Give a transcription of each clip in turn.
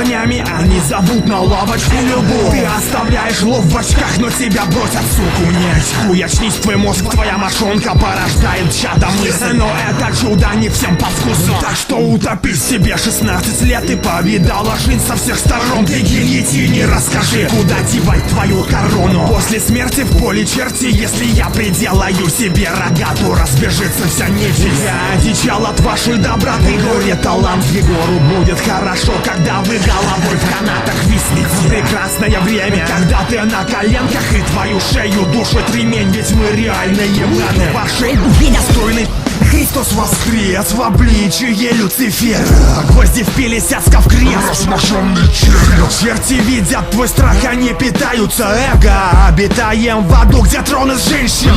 парнями, они зовут на лавочку любую. Ты оставляешь лов в очках, но тебя бросят, суку, не очкуй. Очнись, твой мозг, твоя мошонка порождает чудо мысль. Но это чудо не всем по вкусу, так что утопи себе 16 лет и повидала жизнь со всех сторон. Ты гильотине расскажи, куда девать твою корону. После смерти в поле черти, если я приделаю себе рога, то разбежится вся нечисть. Я одичал от вашей доброты, горе талант Егору будет хорошо, когда вы головой в канатах виснете. Прекрасное время, когда ты на коленках и твою шею душит ремень, ведь мы реальные маны. Вашей недостойны. Христос воскрес в обличие Люцифера. Гвозди впились адска в крест. Размашенный червь. Черти видят твой страх, они питаются эго. Обитаем в аду, где трон из женщин.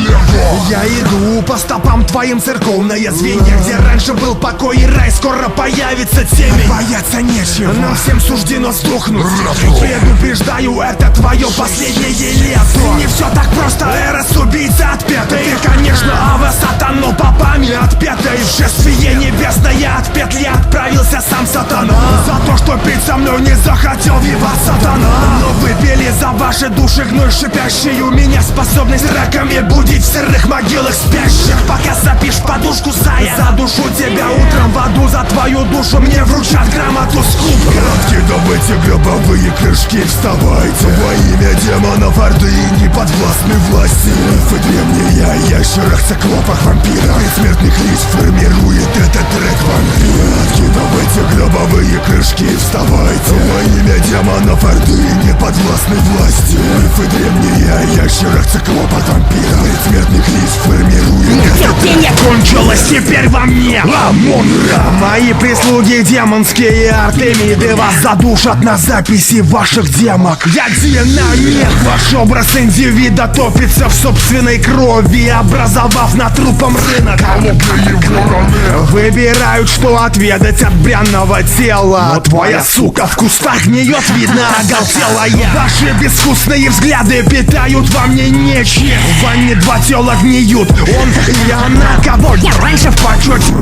Я иду по стопам твоим, церковное звенья, где раньше был покой и рай, скоро появится темень. Бояться нечего, нам всем суждено сдохнуть. Предупреждаю, это твое последнее лето. Не все так просто, Эрос убийца отпетый. Ты, конечно, Аве сатану попами отпетой. В шествие небесное от петли отправился сам сатана. За то, что пить со мной не захотел, вива сатана. Но выпили за ваши души гной шипящий. У меня способность раками будить в сырых могилах спящих. Пока запишь подушку, зая, задушу тебя утром в аду. За твою душу мне вручат грамоту с кубка. Откидывайте гробовые крышки, вставайте. Во имя демонов орды не подвластны власти. Мифы древние о ящерах, циклопах, вампирах. Бессмертных лиц формирует этот трек вампир. Откидывайте гробовые крышки, вставайте. Во имя демонов орды не подвластны власти. Мифы древние о ящерах, циклопах, вампирах. Бессмертных лиц формирует этот Терпение кончилось, теперь во мне Амон-Ра. Мои прислуги демонские Артемиды вас задушат на записи ваших демок. Я динамит. Ваш образ индивида топится в собственной крови, образовав на трупом рынок. Выбирают, что отведать от бренного тела. Но твоя сука в кустах гниет, видно, оголтелая. Ваши безвкусные взгляды питают во мне нечисть. В ванне два тела гниют, он и она. Кого я раньше в почете.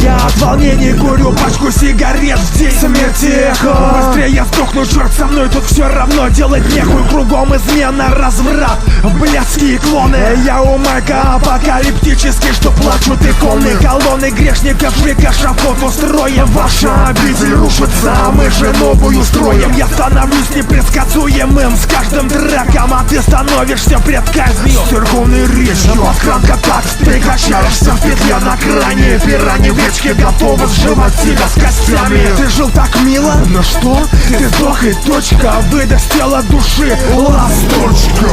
Я от волнения курю пачку сигарет в день смерти эхо. Быстрее сдохну, черт со мной, тут все равно делать нехуй. Кругом измена, разврат, блядские клоны. Я у Майка апокалиптический, что плачут иконы. Колонны грешников, шафот устроим. Ваша обитель рушится, а мы же новую строим. Я становлюсь непредсказуемым с каждым треком, а ты становишься пред казнью. С церковной речью, охранка так. Ты качаешься в петле на кране. Пирани в речке готовы сживать тебя с костями. Ты жил так мило, но что? Ты сдох и точка. Выдаст тело души, ласточка.